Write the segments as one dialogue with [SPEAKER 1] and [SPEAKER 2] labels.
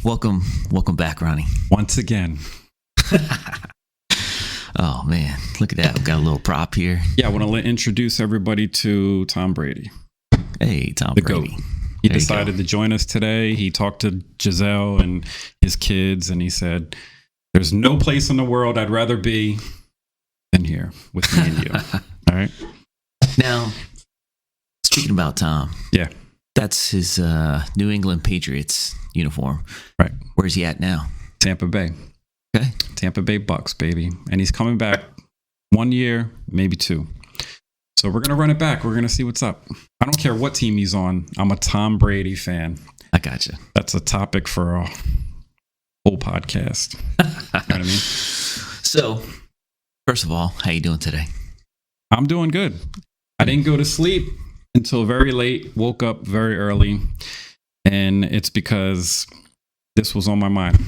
[SPEAKER 1] Welcome back, Ronnie.
[SPEAKER 2] Once again.
[SPEAKER 1] Oh man, look at that! We've got a little prop here.
[SPEAKER 2] Yeah, I want to introduce everybody to Tom Brady.
[SPEAKER 1] Hey, Tom
[SPEAKER 2] The
[SPEAKER 1] Brady.
[SPEAKER 2] GOAT. He decided to join us today. He talked to Giselle and his kids, and he said, "There's no place in the world I'd rather be than here with me and you." All right.
[SPEAKER 1] Now, speaking about Tom,
[SPEAKER 2] Yeah.
[SPEAKER 1] that's his New England Patriots uniform.
[SPEAKER 2] Right.
[SPEAKER 1] Where's he at now?
[SPEAKER 2] Tampa Bay.
[SPEAKER 1] Okay.
[SPEAKER 2] Tampa Bay Bucks, baby. And he's coming back 1 year, maybe 2. So we're going to run it back. We're going to see what's up. I don't care what team he's on. I'm a Tom Brady fan.
[SPEAKER 1] I gotcha.
[SPEAKER 2] That's a topic for a whole podcast. You know what I mean?
[SPEAKER 1] So, first of all, how you doing today?
[SPEAKER 2] I'm doing good. I didn't go to sleep until very late, woke up very early, and it's because this was on my mind.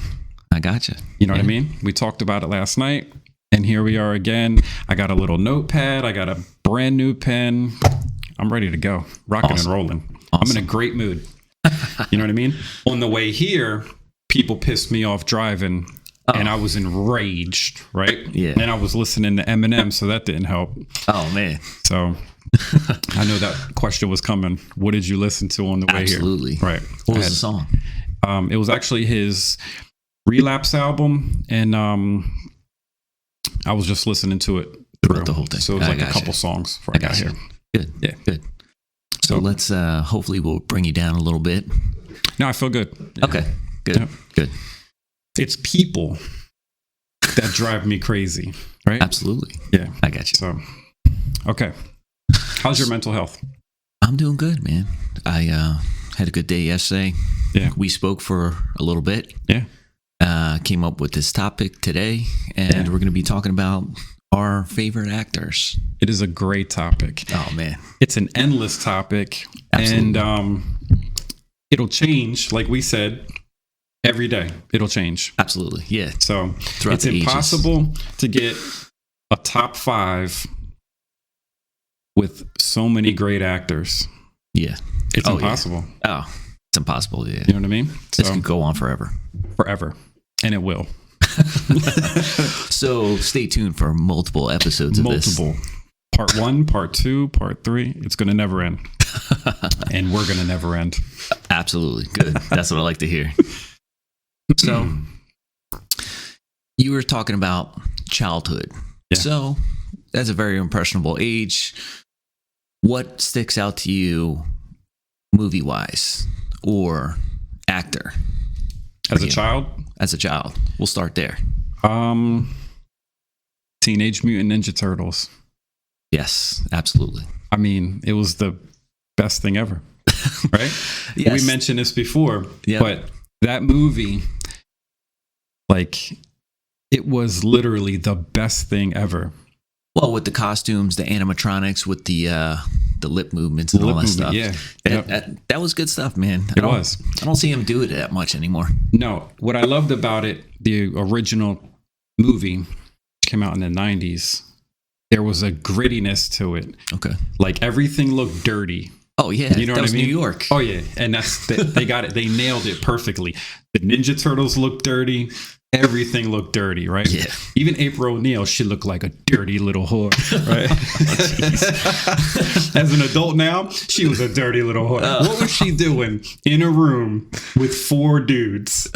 [SPEAKER 1] I gotcha.
[SPEAKER 2] You know what I mean? We talked about it last night, and here we are again. I got a little notepad. I got a brand new pen. I'm ready to go. Rocking and rolling.
[SPEAKER 1] Awesome.
[SPEAKER 2] I'm in a great mood. You know what I mean? On the way here, people pissed me off driving, and I was enraged, right?
[SPEAKER 1] Yeah.
[SPEAKER 2] And I was listening to Eminem, so that didn't help.
[SPEAKER 1] Oh man.
[SPEAKER 2] So I know that question was coming. What did you listen to on the way
[SPEAKER 1] Absolutely.
[SPEAKER 2] here? Right.
[SPEAKER 1] What was the song?
[SPEAKER 2] It was actually his Relapse album, and I was just listening to it through
[SPEAKER 1] the whole thing.
[SPEAKER 2] So it was like a couple songs before I got here.
[SPEAKER 1] Good.
[SPEAKER 2] Yeah.
[SPEAKER 1] Good. So let's hopefully we'll bring you down a little bit.
[SPEAKER 2] No, I feel good. Yeah.
[SPEAKER 1] Okay. Good.
[SPEAKER 2] Yeah.
[SPEAKER 1] Good.
[SPEAKER 2] It's people that drive me crazy, right?
[SPEAKER 1] Absolutely.
[SPEAKER 2] Yeah.
[SPEAKER 1] I got you.
[SPEAKER 2] So, okay. How's your mental health?
[SPEAKER 1] I'm doing good, man. I had a good day yesterday.
[SPEAKER 2] Yeah.
[SPEAKER 1] We spoke for a little bit.
[SPEAKER 2] Yeah.
[SPEAKER 1] Came up with this topic today, and we're going to be talking about our favorite actors.
[SPEAKER 2] It is a great topic.
[SPEAKER 1] Oh, man.
[SPEAKER 2] It's an endless topic.
[SPEAKER 1] Absolutely.
[SPEAKER 2] And it'll change, like we said, every day. It'll change.
[SPEAKER 1] Absolutely. Yeah.
[SPEAKER 2] So
[SPEAKER 1] Throughout
[SPEAKER 2] it's
[SPEAKER 1] the ages.
[SPEAKER 2] impossible to get a top 5 with so many great actors.
[SPEAKER 1] Yeah.
[SPEAKER 2] It's impossible.
[SPEAKER 1] Yeah. Oh, it's impossible. Yeah.
[SPEAKER 2] You know what I mean?
[SPEAKER 1] This could go on forever.
[SPEAKER 2] Forever. And it will.
[SPEAKER 1] So stay tuned for multiple episodes of this.
[SPEAKER 2] Part 1, part 2, part 3. It's going to never end. And we're going to never end.
[SPEAKER 1] Absolutely. Good. That's what I like to hear. So you were talking about childhood.
[SPEAKER 2] Yeah.
[SPEAKER 1] So that's a very impressionable age. What sticks out to you movie-wise or actor?
[SPEAKER 2] As a child?
[SPEAKER 1] As a child. We'll start there.
[SPEAKER 2] Teenage Mutant Ninja Turtles.
[SPEAKER 1] Yes, absolutely.
[SPEAKER 2] I mean, it was the best thing ever. Right?
[SPEAKER 1] Yes.
[SPEAKER 2] We mentioned this before,
[SPEAKER 1] Yep.
[SPEAKER 2] but that movie, like, it was literally the best thing ever.
[SPEAKER 1] Well, with the costumes, the animatronics, with the lip movements and all that stuff.
[SPEAKER 2] Yeah.
[SPEAKER 1] That was good stuff, man.
[SPEAKER 2] It was.
[SPEAKER 1] I don't see him do it that much anymore.
[SPEAKER 2] No, what I loved about it, the original movie, which came out in the 90s, there was a grittiness to it.
[SPEAKER 1] Okay.
[SPEAKER 2] Like, everything looked dirty.
[SPEAKER 1] Oh, yeah.
[SPEAKER 2] You know
[SPEAKER 1] that
[SPEAKER 2] what
[SPEAKER 1] was
[SPEAKER 2] I mean?
[SPEAKER 1] New York.
[SPEAKER 2] Oh, yeah. And they got it. They nailed it perfectly. The Ninja Turtles looked dirty. Everything looked dirty, right?
[SPEAKER 1] Yeah.
[SPEAKER 2] Even April O'Neil, she looked like a dirty little whore, right? As an adult now, she was a dirty little whore. What was she doing in a room with 4 dudes?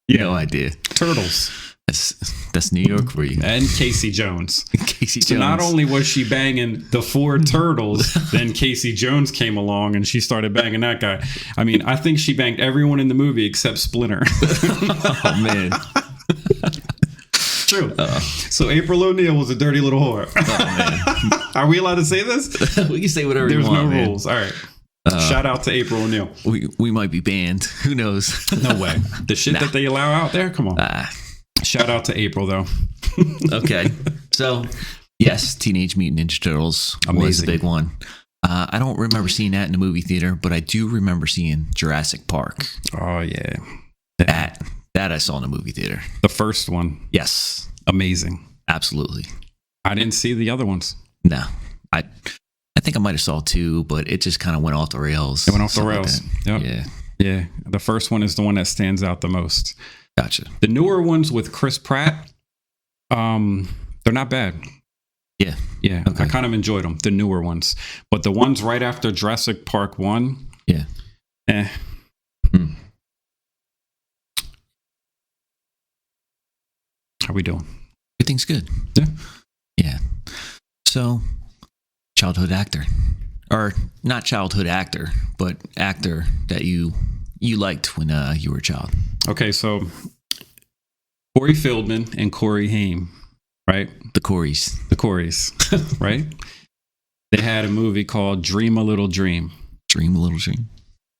[SPEAKER 1] No idea.
[SPEAKER 2] Turtles.
[SPEAKER 1] That's New York for you.
[SPEAKER 2] And Casey Jones.
[SPEAKER 1] Casey
[SPEAKER 2] So
[SPEAKER 1] Jones.
[SPEAKER 2] not only was she banging the 4 turtles, then Casey Jones came along and she started banging that guy. I mean, I think she banged everyone in the movie except Splinter.
[SPEAKER 1] Oh, man.
[SPEAKER 2] True. So April O'Neil was a dirty little whore.
[SPEAKER 1] Oh, man.
[SPEAKER 2] Are we allowed to say this?
[SPEAKER 1] We can say whatever
[SPEAKER 2] There's
[SPEAKER 1] you want,
[SPEAKER 2] no
[SPEAKER 1] man.
[SPEAKER 2] rules. All right. Shout out to April O'Neil.
[SPEAKER 1] We might be banned. Who knows?
[SPEAKER 2] No way. The shit that they allow out there? Come on. Shout out to April, though.
[SPEAKER 1] Okay. So, yes, Teenage Mutant Ninja Turtles was
[SPEAKER 2] Amazing.
[SPEAKER 1] the big one. I don't remember seeing that in the movie theater, but I do remember seeing Jurassic Park.
[SPEAKER 2] Oh, yeah.
[SPEAKER 1] That I saw in the movie theater.
[SPEAKER 2] The first one.
[SPEAKER 1] Yes.
[SPEAKER 2] Amazing.
[SPEAKER 1] Absolutely.
[SPEAKER 2] I didn't see the other ones.
[SPEAKER 1] No. I think I might have saw 2, but it just kind of went off the rails.
[SPEAKER 2] It went off the
[SPEAKER 1] Something like
[SPEAKER 2] rails.
[SPEAKER 1] that.
[SPEAKER 2] Yep.
[SPEAKER 1] Yeah.
[SPEAKER 2] Yeah. The first one is the one that stands out the most.
[SPEAKER 1] Gotcha.
[SPEAKER 2] The newer ones with Chris Pratt, they're not bad.
[SPEAKER 1] Yeah.
[SPEAKER 2] Yeah.
[SPEAKER 1] Okay.
[SPEAKER 2] I kind of enjoyed them, the newer ones. But the ones right after Jurassic Park 1,
[SPEAKER 1] Yeah.
[SPEAKER 2] How we doing?
[SPEAKER 1] Everything's good.
[SPEAKER 2] Yeah.
[SPEAKER 1] Yeah. So, childhood actor. Or not childhood actor, but actor that you liked when you were a child.
[SPEAKER 2] Okay, so Corey Feldman and Corey Haim, right?
[SPEAKER 1] The Coreys.
[SPEAKER 2] The Coreys, right? They had a movie called Dream a Little Dream.
[SPEAKER 1] Dream a Little Dream.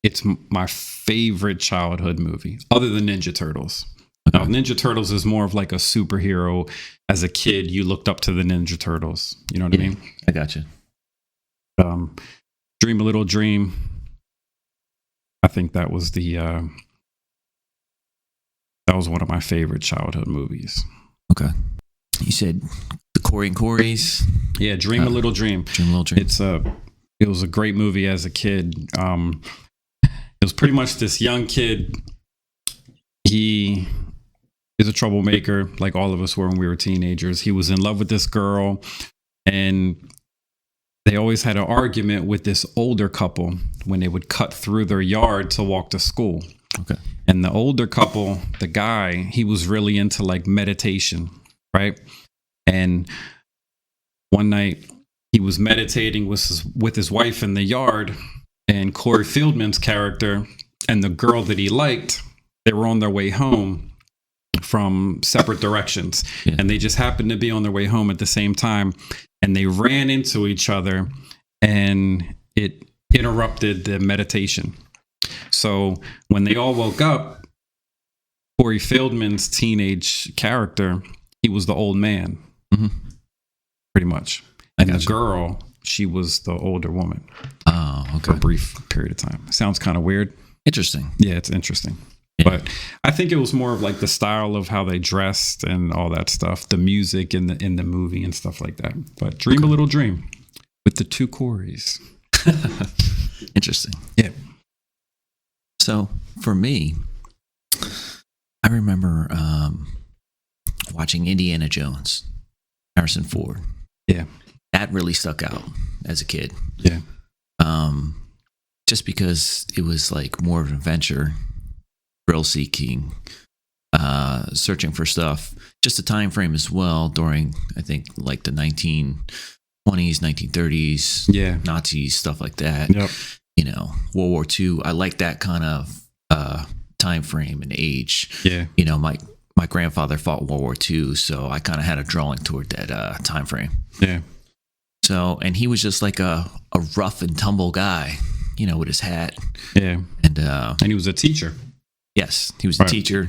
[SPEAKER 2] It's my favorite childhood movie, other than Ninja Turtles.
[SPEAKER 1] Okay.
[SPEAKER 2] Now, Ninja Turtles is more of like a superhero. As a kid, you looked up to the Ninja Turtles. You know what I mean?
[SPEAKER 1] I gotcha.
[SPEAKER 2] Dream a Little Dream. I think that was that was one of my favorite childhood movies.
[SPEAKER 1] Okay. You said the Corey and Coreys.
[SPEAKER 2] Yeah, Dream a Little Dream.
[SPEAKER 1] Dream a Little Dream.
[SPEAKER 2] It was a great movie as a kid. It was pretty much this young kid. He is a troublemaker, like all of us were when we were teenagers. He was in love with this girl, and they always had an argument with this older couple when they would cut through their yard to walk to school.
[SPEAKER 1] Okay.
[SPEAKER 2] And the older couple, the guy, he was really into like meditation, right? And one night he was meditating with his wife in the yard, and Corey Feldman's character and the girl that he liked, they were on their way home from separate directions.
[SPEAKER 1] Yeah.
[SPEAKER 2] And they just happened to be on their way home at the same time, and they ran into each other, and it interrupted the meditation. So when they all woke up, Corey Feldman's teenage character, he was the old man, pretty much. And the girl, she was the older woman.
[SPEAKER 1] Oh, okay.
[SPEAKER 2] For a brief period of time. Sounds kind of weird.
[SPEAKER 1] Interesting.
[SPEAKER 2] Yeah, it's interesting. Yeah. But I think it was more of like the style of how they dressed and all that stuff, the music in the movie and stuff like that. But Dream a Little Dream with the two Coreys.
[SPEAKER 1] Interesting.
[SPEAKER 2] Yeah.
[SPEAKER 1] So for me, I remember watching Indiana Jones, Harrison Ford.
[SPEAKER 2] Yeah.
[SPEAKER 1] That really stuck out as a kid.
[SPEAKER 2] Yeah.
[SPEAKER 1] Just because it was like more of an adventure, thrill seeking, searching for stuff. Just a time frame as well during, I think, like the 1920s, 1930s,
[SPEAKER 2] Yeah.
[SPEAKER 1] Nazis, stuff like that.
[SPEAKER 2] Yep.
[SPEAKER 1] You know, World War II. I like that kind of time frame and age.
[SPEAKER 2] Yeah.
[SPEAKER 1] You know, my grandfather fought World War II, so I kind of had a drawing toward that time frame.
[SPEAKER 2] Yeah.
[SPEAKER 1] So, and he was just like a rough and tumble guy, you know, with his hat.
[SPEAKER 2] Yeah.
[SPEAKER 1] And
[SPEAKER 2] he was a teacher.
[SPEAKER 1] yes, he was a teacher.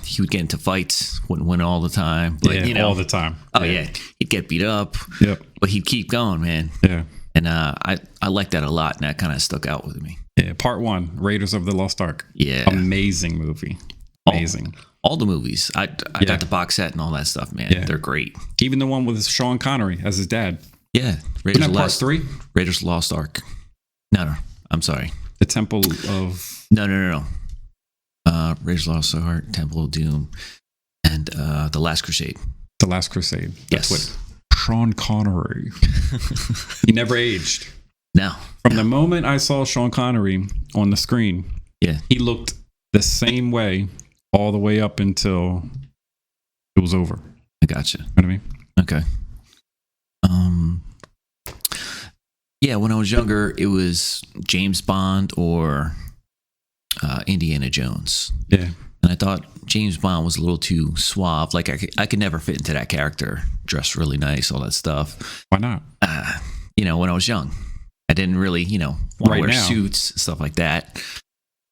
[SPEAKER 1] He would get into fights, wouldn't win all the time, but you know,
[SPEAKER 2] all the time.
[SPEAKER 1] Oh yeah, he'd get beat up.
[SPEAKER 2] Yep.
[SPEAKER 1] But he'd keep going, man.
[SPEAKER 2] Yeah.
[SPEAKER 1] And I like that a lot, and that kind of stuck out with me.
[SPEAKER 2] Yeah. Part 1, Raiders of the Lost Ark.
[SPEAKER 1] Yeah.
[SPEAKER 2] Amazing movie. Amazing.
[SPEAKER 1] All the movies. I got the box set and all that stuff, man.
[SPEAKER 2] Yeah.
[SPEAKER 1] They're great.
[SPEAKER 2] Even the one with Sean Connery as his dad.
[SPEAKER 1] Yeah.
[SPEAKER 2] Isn't that part 3?
[SPEAKER 1] Raiders of the Lost Ark. No. I'm sorry.
[SPEAKER 2] The Temple of...
[SPEAKER 1] No. Raiders of the Lost Ark, Temple of Doom, and The Last Crusade.
[SPEAKER 2] The Last Crusade. That's
[SPEAKER 1] Yes.
[SPEAKER 2] what Sean Connery. He never aged.
[SPEAKER 1] No.
[SPEAKER 2] From the moment I saw Sean Connery on the screen,
[SPEAKER 1] Yeah.
[SPEAKER 2] he looked the same way all the way up until it was over.
[SPEAKER 1] I gotcha.
[SPEAKER 2] You know what I mean?
[SPEAKER 1] Okay. Yeah, when I was younger, it was James Bond or Indiana Jones.
[SPEAKER 2] Yeah.
[SPEAKER 1] And I thought James Bond was a little too suave. Like I could never fit into that character. Dressed really nice, all that stuff.
[SPEAKER 2] Why not?
[SPEAKER 1] You know, when I was young, I didn't really, you know, want to wear
[SPEAKER 2] now.
[SPEAKER 1] suits, stuff like that.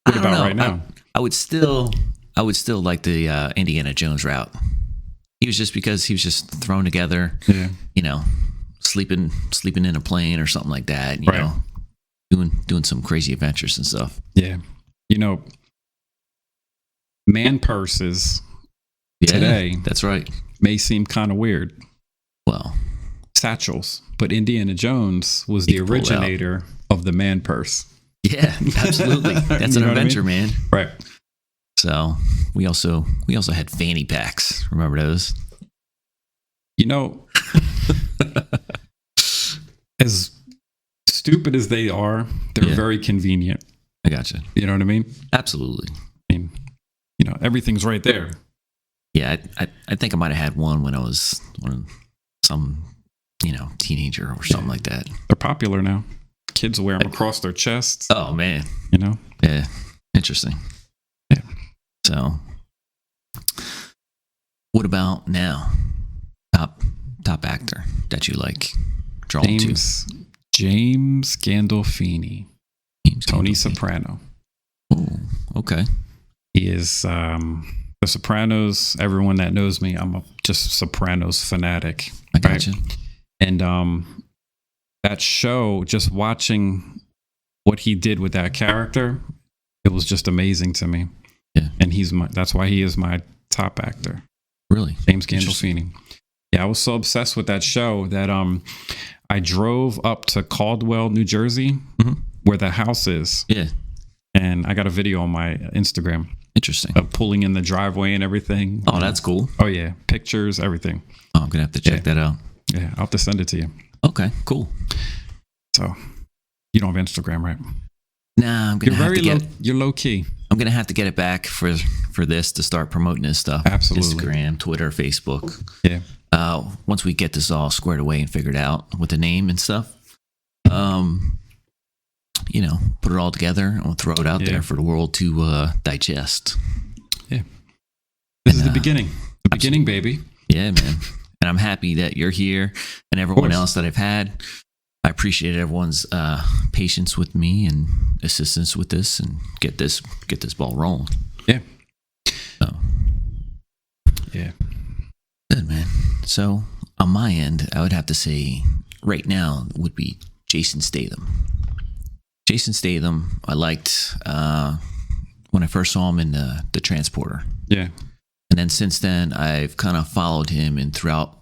[SPEAKER 2] What about right now?
[SPEAKER 1] I would still like the Indiana Jones route. He was just because he was just thrown together.
[SPEAKER 2] Yeah.
[SPEAKER 1] You know, sleeping in a plane or something like that. You
[SPEAKER 2] Right.
[SPEAKER 1] know, doing some crazy adventures and stuff.
[SPEAKER 2] Yeah. You know, man purses
[SPEAKER 1] Yeah,
[SPEAKER 2] today
[SPEAKER 1] that's right.
[SPEAKER 2] may seem kind of weird.
[SPEAKER 1] Well,
[SPEAKER 2] satchels, but Indiana Jones was
[SPEAKER 1] He
[SPEAKER 2] the
[SPEAKER 1] could pull it out.
[SPEAKER 2] originator of the man purse.
[SPEAKER 1] Yeah, absolutely. That's
[SPEAKER 2] You
[SPEAKER 1] an
[SPEAKER 2] know what I
[SPEAKER 1] adventure,
[SPEAKER 2] mean?
[SPEAKER 1] man.
[SPEAKER 2] Right.
[SPEAKER 1] So we also had Fanny Packs. Remember those?
[SPEAKER 2] You know, as stupid as they are, they're
[SPEAKER 1] Yeah.
[SPEAKER 2] very convenient.
[SPEAKER 1] I gotcha.
[SPEAKER 2] You know what I mean?
[SPEAKER 1] Absolutely.
[SPEAKER 2] I mean, everything's right there.
[SPEAKER 1] Yeah, I think I might have had one when I was some teenager or something like that.
[SPEAKER 2] They're popular now. Kids wear them across their chests.
[SPEAKER 1] Oh man.
[SPEAKER 2] Yeah.
[SPEAKER 1] Interesting.
[SPEAKER 2] Yeah.
[SPEAKER 1] So, what about now? Top actor that you like, drawn to?
[SPEAKER 2] James Gandolfini. Tony
[SPEAKER 1] Gandolfini.
[SPEAKER 2] Soprano.
[SPEAKER 1] Oh, okay.
[SPEAKER 2] He is The Sopranos. Everyone that knows me, I'm just Sopranos fanatic.
[SPEAKER 1] I gotcha.
[SPEAKER 2] And that show, just watching what he did with that character, it was just amazing to me.
[SPEAKER 1] Yeah.
[SPEAKER 2] And that's why he is my top actor.
[SPEAKER 1] Really?
[SPEAKER 2] James Gandolfini. Yeah, I was so obsessed with that show that I drove up to Caldwell, New Jersey, where the house is.
[SPEAKER 1] Yeah.
[SPEAKER 2] And I got a video on my Instagram
[SPEAKER 1] Interesting.
[SPEAKER 2] of pulling in the driveway and everything.
[SPEAKER 1] Oh, that's cool.
[SPEAKER 2] Oh, yeah. Pictures, everything.
[SPEAKER 1] Oh, I'm going to have to check that out.
[SPEAKER 2] Yeah, I'll have to send it to you.
[SPEAKER 1] Okay, cool.
[SPEAKER 2] So, you don't have Instagram, right?
[SPEAKER 1] Nah, I'm going to have to get
[SPEAKER 2] You're low key.
[SPEAKER 1] I'm going to have to get it back for this to start promoting this stuff.
[SPEAKER 2] Absolutely.
[SPEAKER 1] Instagram, Twitter, Facebook.
[SPEAKER 2] Yeah.
[SPEAKER 1] Once we get this all squared away and figured out with the name and stuff, put it all together and we'll throw it out there for the world to digest.
[SPEAKER 2] Yeah. This is the beginning. The beginning, baby.
[SPEAKER 1] Yeah, man. And I'm happy that you're here and everyone else that I've had. I appreciate everyone's patience with me and assistance with this and get this ball rolling.
[SPEAKER 2] Yeah.
[SPEAKER 1] So,
[SPEAKER 2] yeah.
[SPEAKER 1] Good, man. So on my end, I would have to say right now would be Jason Statham. Jason Statham, I liked when I first saw him in the Transporter.
[SPEAKER 2] Yeah.
[SPEAKER 1] And then since then, I've kind of followed him in throughout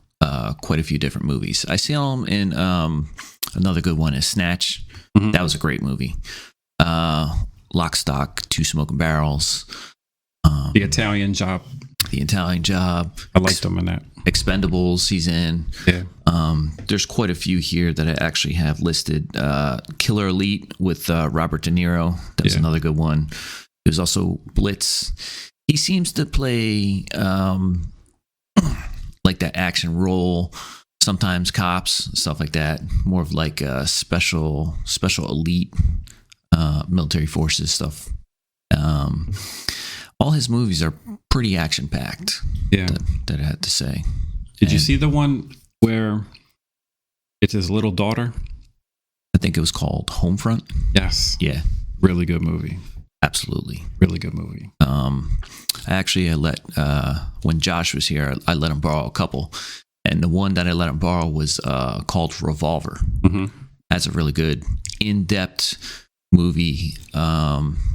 [SPEAKER 1] quite a few different movies. I saw him in another good one is Snatch.
[SPEAKER 2] Mm-hmm.
[SPEAKER 1] That was a great movie. Lock, Stock, Two Smoking Barrels.
[SPEAKER 2] The Italian Job.
[SPEAKER 1] The Italian Job.
[SPEAKER 2] I liked him in that.
[SPEAKER 1] Expendables, he's in.
[SPEAKER 2] Yeah.
[SPEAKER 1] There's quite a few here that I actually have listed. Killer Elite with Robert De Niro. That was another good one. There's also Blitz. He seems to play like that action role. Sometimes cops, stuff like that. More of like a special elite military forces stuff. All his movies are pretty action packed.
[SPEAKER 2] Yeah.
[SPEAKER 1] That I had to say.
[SPEAKER 2] Did you see the one where it's his little daughter?
[SPEAKER 1] I think it was called Homefront.
[SPEAKER 2] Yes.
[SPEAKER 1] Yeah.
[SPEAKER 2] Really good movie.
[SPEAKER 1] Absolutely.
[SPEAKER 2] Really good movie.
[SPEAKER 1] I let when Josh was here, I let him borrow a couple. And the one that I let him borrow was called Revolver.
[SPEAKER 2] Mm-hmm.
[SPEAKER 1] That's a really good, in-depth movie.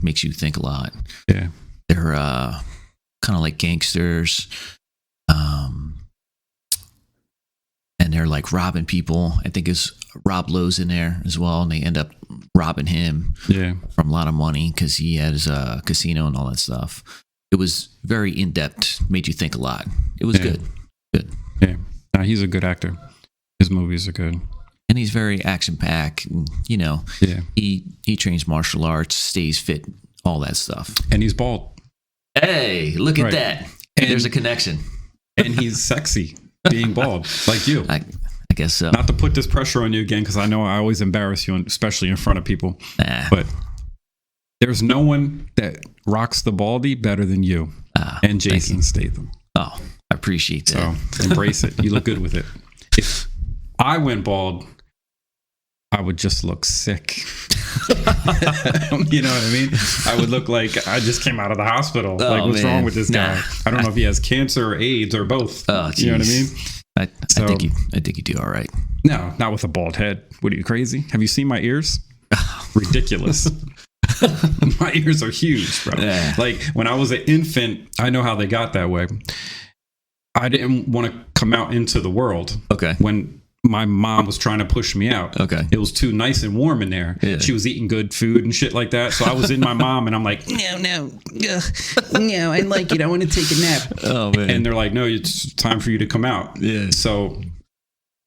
[SPEAKER 1] Makes you think a lot.
[SPEAKER 2] Yeah.
[SPEAKER 1] They're kind of like gangsters. And they're like robbing people. I think it's Rob Lowe's in there as well. And they end up robbing him from a lot of money because he has a casino and all that stuff. It was very in-depth, made you think a lot. It was good. Good.
[SPEAKER 2] Yeah. No, he's a good actor. His movies are good.
[SPEAKER 1] And he's very action-packed. He trains martial arts, stays fit, all that stuff.
[SPEAKER 2] And he's bald.
[SPEAKER 1] Hey, look at that. And there's a connection.
[SPEAKER 2] And he's sexy, being bald, like you.
[SPEAKER 1] I guess so.
[SPEAKER 2] Not to put this pressure on you again, because I know I always embarrass you, especially in front of people. But there's no one that rocks the baldy better than you and Jason Statham.
[SPEAKER 1] Oh, I appreciate that.
[SPEAKER 2] So embrace it. You look good with it. If I went bald, I would just look sick. You know what I mean? I would look like I just came out of the hospital. Like, what's wrong with this guy? I don't know if he has cancer or AIDS or both.
[SPEAKER 1] Oh,
[SPEAKER 2] you know what I mean?
[SPEAKER 1] I think you do all right.
[SPEAKER 2] No, not with a bald head. What are you, crazy? Have you seen my ears? Ridiculous. My ears are huge, bro. Yeah. Like when I was an infant, I know how they got that way. I didn't want to come out into the world.
[SPEAKER 1] Okay.
[SPEAKER 2] When my mom was trying to push me out.
[SPEAKER 1] Okay.
[SPEAKER 2] It was too nice and warm in there.
[SPEAKER 1] Yeah.
[SPEAKER 2] She was eating good food and shit like that. So I was in my mom and I'm like, no, I like it. I want to take a nap.
[SPEAKER 1] Oh, man.
[SPEAKER 2] And they're like, no, it's time for you to come out.
[SPEAKER 1] Yeah.
[SPEAKER 2] So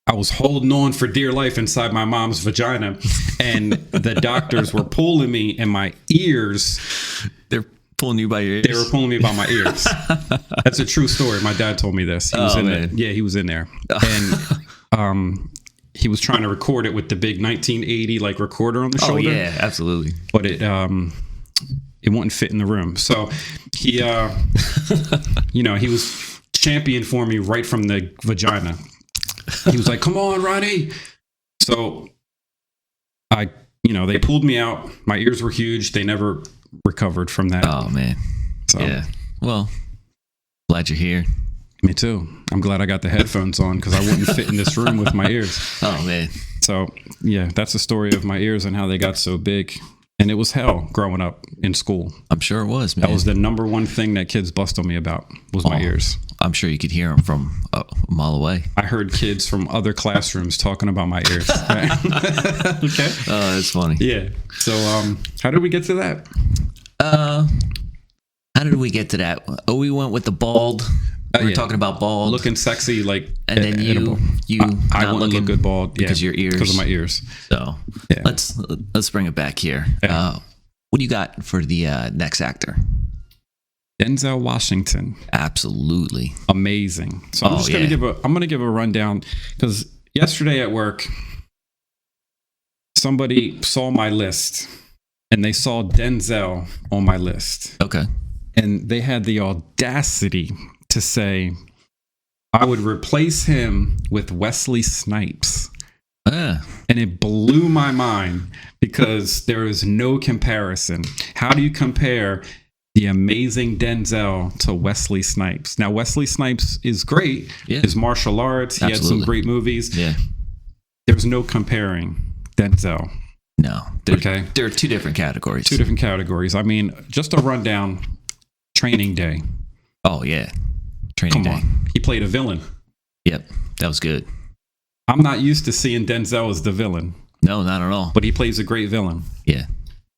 [SPEAKER 2] I was holding on for dear life inside my mom's vagina, and the doctors were pulling me, and my ears.
[SPEAKER 1] They're pulling you by your ears?
[SPEAKER 2] They were pulling me by my ears. That's a true story. My dad told me this. He was he was in there. And he was trying to record it with the big 1980 like recorder on the shoulder.
[SPEAKER 1] Oh, yeah, absolutely.
[SPEAKER 2] But it wouldn't fit in the room. So he, he was champion for me right from the vagina. He was like, come on, Ronnie. So they pulled me out. My ears were huge. They never recovered from that.
[SPEAKER 1] Oh, man.
[SPEAKER 2] So,
[SPEAKER 1] yeah. Well, glad you're here.
[SPEAKER 2] Me too. I'm glad I got the headphones on because I wouldn't fit in this room with my ears.
[SPEAKER 1] Oh, man.
[SPEAKER 2] So, yeah, that's the story of my ears and how they got so big. And it was hell growing up in school.
[SPEAKER 1] I'm sure it was, man.
[SPEAKER 2] That was the number one thing that kids bust on me about was my ears.
[SPEAKER 1] I'm sure you could hear them from a mile away.
[SPEAKER 2] I heard kids from other classrooms talking about my ears. Right? Okay.
[SPEAKER 1] Oh, that's funny.
[SPEAKER 2] Yeah. So, how did we get to that?
[SPEAKER 1] How did we get to that? Oh, we went with the bald. We were talking about bald.
[SPEAKER 2] Looking sexy, like.
[SPEAKER 1] And then
[SPEAKER 2] I wouldn't look good bald.
[SPEAKER 1] Because your ears.
[SPEAKER 2] Because of my ears.
[SPEAKER 1] So,
[SPEAKER 2] yeah.
[SPEAKER 1] Let's bring it back here.
[SPEAKER 2] Yeah.
[SPEAKER 1] What do you got for the next actor?
[SPEAKER 2] Denzel Washington.
[SPEAKER 1] Absolutely.
[SPEAKER 2] Amazing. So I'm just going to give a rundown because yesterday at work, somebody saw my list and they saw Denzel on my list.
[SPEAKER 1] Okay.
[SPEAKER 2] And they had the audacity to say, I would replace him with Wesley Snipes. And it blew my mind because there is no comparison. How do you compare the amazing Denzel to Wesley Snipes? Now, Wesley Snipes is great. Yeah. His martial arts. He had some great movies.
[SPEAKER 1] Yeah.
[SPEAKER 2] There's no comparing Denzel.
[SPEAKER 1] No. There are two different categories.
[SPEAKER 2] Two different categories. I mean, just a rundown. Training Day.
[SPEAKER 1] Oh, yeah. Training Day.
[SPEAKER 2] Come on. He played a villain.
[SPEAKER 1] Yep. That was good.
[SPEAKER 2] I'm not used to seeing Denzel as the villain.
[SPEAKER 1] No, not at all.
[SPEAKER 2] But he plays a great villain.
[SPEAKER 1] Yeah.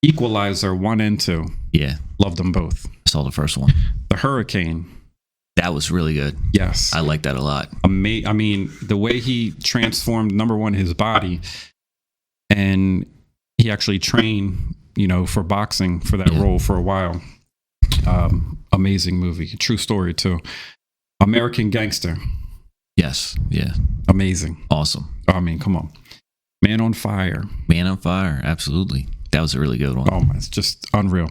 [SPEAKER 2] Equalizer 1 and 2.
[SPEAKER 1] Yeah.
[SPEAKER 2] Loved them both.
[SPEAKER 1] I saw the first one.
[SPEAKER 2] The Hurricane.
[SPEAKER 1] That was really good.
[SPEAKER 2] Yes.
[SPEAKER 1] I like that a lot.
[SPEAKER 2] I mean, the way he transformed, number one, his body. And he actually trained, for boxing for that role for a while. Amazing movie. True story, too. American Gangster.
[SPEAKER 1] Yes. Yeah.
[SPEAKER 2] Amazing.
[SPEAKER 1] Awesome.
[SPEAKER 2] I mean, come on. Man on Fire.
[SPEAKER 1] Man on Fire. Absolutely. That was a really good one.
[SPEAKER 2] Oh, my. It's just unreal.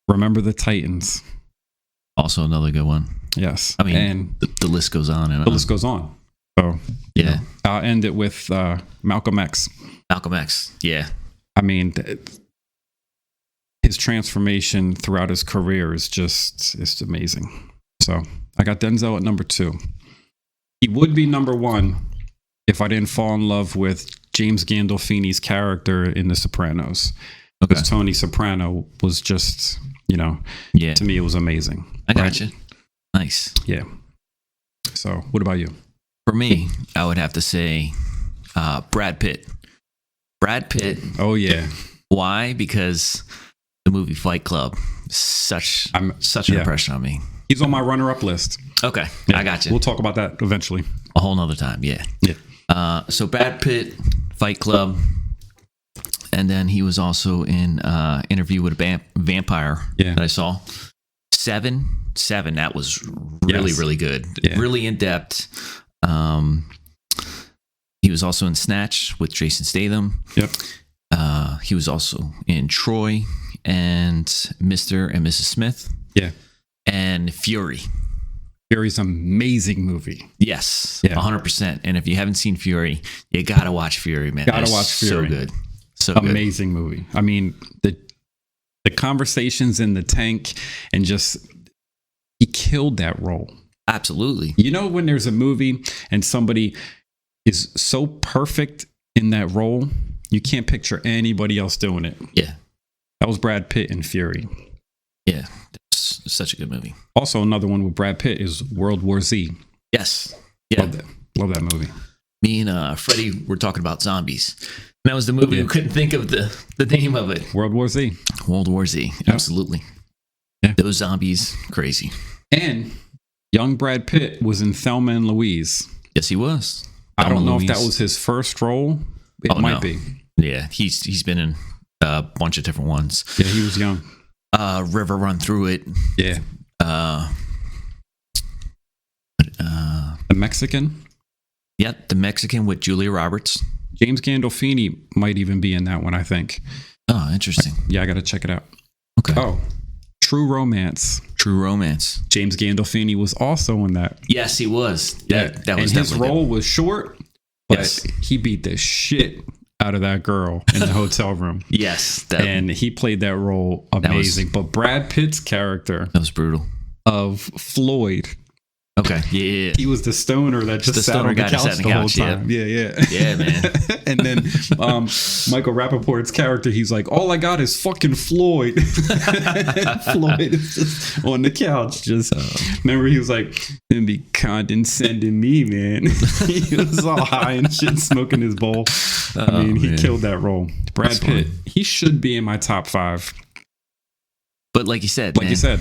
[SPEAKER 2] Remember the Titans.
[SPEAKER 1] Also another good one.
[SPEAKER 2] Yes.
[SPEAKER 1] I mean, and the list goes on and on.
[SPEAKER 2] The list goes on. So,
[SPEAKER 1] yeah.
[SPEAKER 2] I'll end it with Malcolm X.
[SPEAKER 1] Malcolm X. Yeah.
[SPEAKER 2] I mean, his transformation throughout his career is it's amazing. So I got Denzel at number 2. He would be number 1 if I didn't fall in love with James Gandolfini's character in The Sopranos. Okay. Because Tony Soprano was just, to me, it was amazing.
[SPEAKER 1] I got you. Nice.
[SPEAKER 2] Yeah. So what about you?
[SPEAKER 1] For me, I would have to say Brad Pitt. Brad Pitt.
[SPEAKER 2] Oh, yeah.
[SPEAKER 1] Why? Because the movie Fight Club, such an impression on me.
[SPEAKER 2] He's on my runner-up list.
[SPEAKER 1] Okay,
[SPEAKER 2] yeah.
[SPEAKER 1] I got you.
[SPEAKER 2] We'll talk about that eventually.
[SPEAKER 1] A whole nother time, yeah.
[SPEAKER 2] Yeah.
[SPEAKER 1] So Brad Pitt, Fight Club, and then he was also in Interview with a Vampire that I saw. Seven, that was really good. Yeah. Really in-depth. He was also in Snatch with Jason Statham.
[SPEAKER 2] Yep.
[SPEAKER 1] He was also in Troy and Mr. and Mrs. Smith.
[SPEAKER 2] Yeah.
[SPEAKER 1] And Fury.
[SPEAKER 2] Fury's an amazing movie.
[SPEAKER 1] Yes. Yeah. 100%. And if you haven't seen Fury, you gotta watch Fury, man.
[SPEAKER 2] Gotta watch Fury.
[SPEAKER 1] So good. So
[SPEAKER 2] amazing movie. I mean, the conversations in the tank and just he killed that role.
[SPEAKER 1] Absolutely.
[SPEAKER 2] When there's a movie and somebody is so perfect in that role, you can't picture anybody else doing it.
[SPEAKER 1] Yeah.
[SPEAKER 2] That was Brad Pitt in Fury.
[SPEAKER 1] Yeah. That's such a good movie.
[SPEAKER 2] Also, another one with Brad Pitt is World War Z.
[SPEAKER 1] Yes. Yeah.
[SPEAKER 2] Love that movie.
[SPEAKER 1] Me and Freddie were talking about zombies. And that was the movie.
[SPEAKER 2] Yeah.
[SPEAKER 1] We couldn't think of the name of it.
[SPEAKER 2] World War Z.
[SPEAKER 1] World War Z.
[SPEAKER 2] Yep.
[SPEAKER 1] Absolutely.
[SPEAKER 2] Yeah.
[SPEAKER 1] Those zombies, crazy.
[SPEAKER 2] And young Brad Pitt was in Thelma and Louise.
[SPEAKER 1] Yes, he was.
[SPEAKER 2] I don't know if that
[SPEAKER 1] Louise.
[SPEAKER 2] was his first role. It might be.
[SPEAKER 1] Yeah, he's been in a bunch of different ones.
[SPEAKER 2] Yeah, he was young.
[SPEAKER 1] River Run Through It.
[SPEAKER 2] Yeah. The Mexican.
[SPEAKER 1] Yeah, the Mexican with Julia Roberts.
[SPEAKER 2] James Gandolfini might even be in that one, I think.
[SPEAKER 1] Oh, interesting.
[SPEAKER 2] Yeah, I got to check it out.
[SPEAKER 1] Okay.
[SPEAKER 2] Oh, True Romance.
[SPEAKER 1] True Romance.
[SPEAKER 2] James Gandolfini was also in that.
[SPEAKER 1] Yes, he was. That was
[SPEAKER 2] and his
[SPEAKER 1] definitely
[SPEAKER 2] role was short, but
[SPEAKER 1] Yes.
[SPEAKER 2] he beat the shit out of that girl in the hotel room.
[SPEAKER 1] Yes,
[SPEAKER 2] And he played that role amazing. But Brad Pitt's character
[SPEAKER 1] that was brutal.
[SPEAKER 2] of Floyd,
[SPEAKER 1] Okay. Yeah.
[SPEAKER 2] he was the stoner that just
[SPEAKER 1] The
[SPEAKER 2] sat
[SPEAKER 1] stoner
[SPEAKER 2] on the
[SPEAKER 1] guy that
[SPEAKER 2] couch
[SPEAKER 1] sat on
[SPEAKER 2] the
[SPEAKER 1] the
[SPEAKER 2] whole
[SPEAKER 1] couch,
[SPEAKER 2] time. Yeah.
[SPEAKER 1] Yeah, man.
[SPEAKER 2] And then Michael Rappaport's character, he's like, all I got is fucking Floyd. Floyd is just on the couch. Just remember, he was like, "Then be condescending me, man." He was all high and shit, smoking his bowl. I mean, he killed that role. Brad
[SPEAKER 1] That's
[SPEAKER 2] Pitt,
[SPEAKER 1] funny.
[SPEAKER 2] he should be in my top 5.
[SPEAKER 1] But like you said,
[SPEAKER 2] Like you said,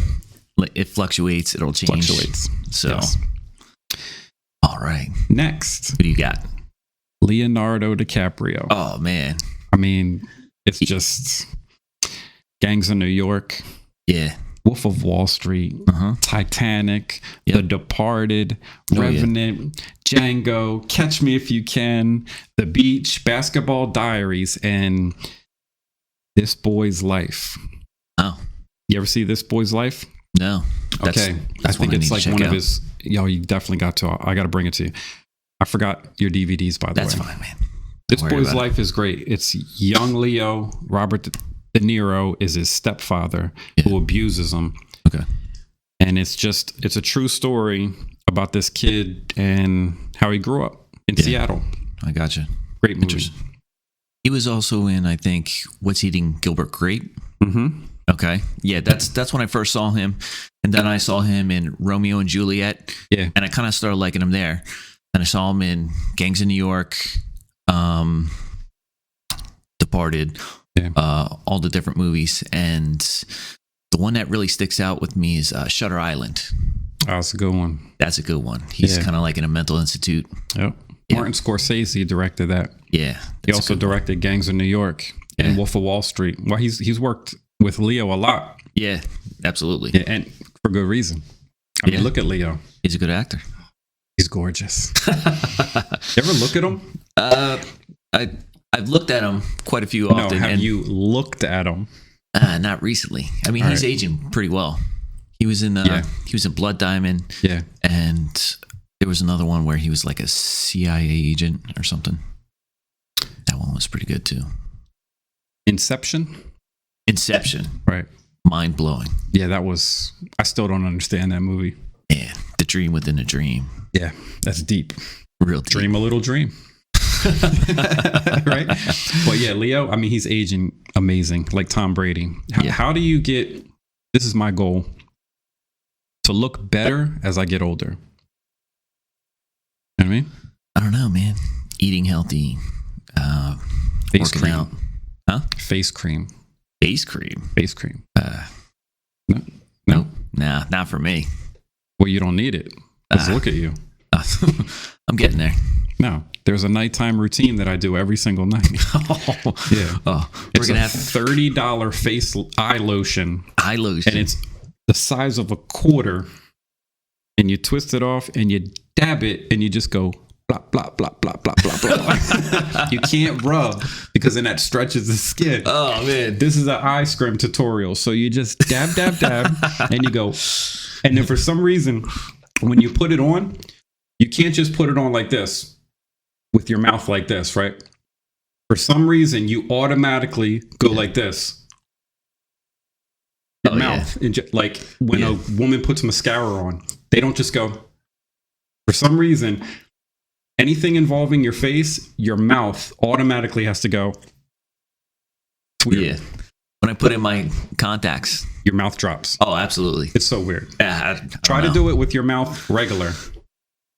[SPEAKER 1] it fluctuates. It'll change.
[SPEAKER 2] fluctuates.
[SPEAKER 1] So,
[SPEAKER 2] Yes.
[SPEAKER 1] all right.
[SPEAKER 2] Next,
[SPEAKER 1] What do you got?
[SPEAKER 2] Leonardo DiCaprio.
[SPEAKER 1] Oh man.
[SPEAKER 2] I mean, it's just Gangs of New York,
[SPEAKER 1] Yeah.
[SPEAKER 2] Wolf of Wall Street, Titanic,
[SPEAKER 1] Yep.
[SPEAKER 2] The Departed,
[SPEAKER 1] Oh, yeah.
[SPEAKER 2] Revenant, Django, Catch Me If You Can, The Beach, Basketball Diaries, and This Boy's Life.
[SPEAKER 1] Oh
[SPEAKER 2] You ever see This Boy's Life?
[SPEAKER 1] no.
[SPEAKER 2] Okay. I
[SPEAKER 1] one
[SPEAKER 2] think it's
[SPEAKER 1] need to
[SPEAKER 2] like
[SPEAKER 1] check
[SPEAKER 2] one of
[SPEAKER 1] out.
[SPEAKER 2] his. Yo, you definitely got to. I got to bring it to you. I forgot your DVDs, by the
[SPEAKER 1] That's
[SPEAKER 2] way.
[SPEAKER 1] fine, man.
[SPEAKER 2] This
[SPEAKER 1] Don't worry
[SPEAKER 2] Boy's
[SPEAKER 1] about
[SPEAKER 2] Life is great. It's young Leo. Robert De Niro is his stepfather who abuses him.
[SPEAKER 1] Okay.
[SPEAKER 2] And it's a true story about this kid and how he grew up in Seattle.
[SPEAKER 1] I gotcha.
[SPEAKER 2] Great movie.
[SPEAKER 1] Interesting. He was also in, I think, What's Eating Gilbert Grape.
[SPEAKER 2] Mm-hmm.
[SPEAKER 1] Okay. Yeah, that's when I first saw him. And then I saw him in Romeo and Juliet.
[SPEAKER 2] Yeah.
[SPEAKER 1] And I kind of started liking him there. And I saw him in Gangs of New York, Departed, all the different movies. And the one that really sticks out with me is Shutter Island.
[SPEAKER 2] Oh, that's a good one.
[SPEAKER 1] That's a good one. He's kind of like in a mental institute.
[SPEAKER 2] Yep.
[SPEAKER 1] Yeah.
[SPEAKER 2] Martin Scorsese directed that.
[SPEAKER 1] Yeah.
[SPEAKER 2] He also directed Gangs of New York and Wolf of Wall Street. Well, he's worked with Leo a lot.
[SPEAKER 1] Yeah, absolutely.
[SPEAKER 2] Yeah, and for good reason. I mean, look at Leo.
[SPEAKER 1] He's a good actor.
[SPEAKER 2] He's gorgeous. You ever look at him?
[SPEAKER 1] I've looked at him quite a few often.
[SPEAKER 2] No, have you looked at him?
[SPEAKER 1] Not recently. I mean, he's aging pretty well. He was in Blood Diamond.
[SPEAKER 2] Yeah.
[SPEAKER 1] And there was another one where he was like a CIA agent or something. That one was pretty good too.
[SPEAKER 2] Inception.
[SPEAKER 1] Right. Mind blowing.
[SPEAKER 2] Yeah, that was. I still don't understand that movie.
[SPEAKER 1] Yeah. The dream within a dream.
[SPEAKER 2] Yeah, that's deep.
[SPEAKER 1] Real deep.
[SPEAKER 2] Dream a little dream. Right? But yeah, Leo, I mean, he's aging amazing, like Tom Brady. How do you get, this is my goal, to look better as I get older? You know what I mean?
[SPEAKER 1] I don't know, man. Eating healthy.
[SPEAKER 2] Face
[SPEAKER 1] working
[SPEAKER 2] cream.
[SPEAKER 1] out. Huh?
[SPEAKER 2] Face cream.
[SPEAKER 1] Face cream.
[SPEAKER 2] Face cream.
[SPEAKER 1] No.
[SPEAKER 2] No?
[SPEAKER 1] Nah, not for me.
[SPEAKER 2] Well, you don't need it. Let's look at you.
[SPEAKER 1] I'm getting there.
[SPEAKER 2] No, there's a nighttime routine that I do every single night. Yeah.
[SPEAKER 1] Oh,
[SPEAKER 2] It's
[SPEAKER 1] we're gonna have
[SPEAKER 2] $30 face eye lotion.
[SPEAKER 1] eye lotion.
[SPEAKER 2] And it's the size of a quarter. And you twist it off and you dab it and you just go blah, blah, blah, blah, blah, blah, blah. You can't rub because then that stretches the skin.
[SPEAKER 1] Oh, man.
[SPEAKER 2] This is an eye scrim tutorial. So you just dab, dab, dab, and you go. And then for some reason, when you put it on, you can't just put it on like this with your mouth like this, right? For some reason, you automatically go like this. Your mouth. Like when a woman puts mascara on, they don't just go. For some reason, anything involving your face, your mouth automatically has to go. It's weird.
[SPEAKER 1] Yeah. When I put in my contacts,
[SPEAKER 2] your mouth drops.
[SPEAKER 1] Oh, absolutely.
[SPEAKER 2] It's so weird.
[SPEAKER 1] I
[SPEAKER 2] Try to do it with your mouth regular.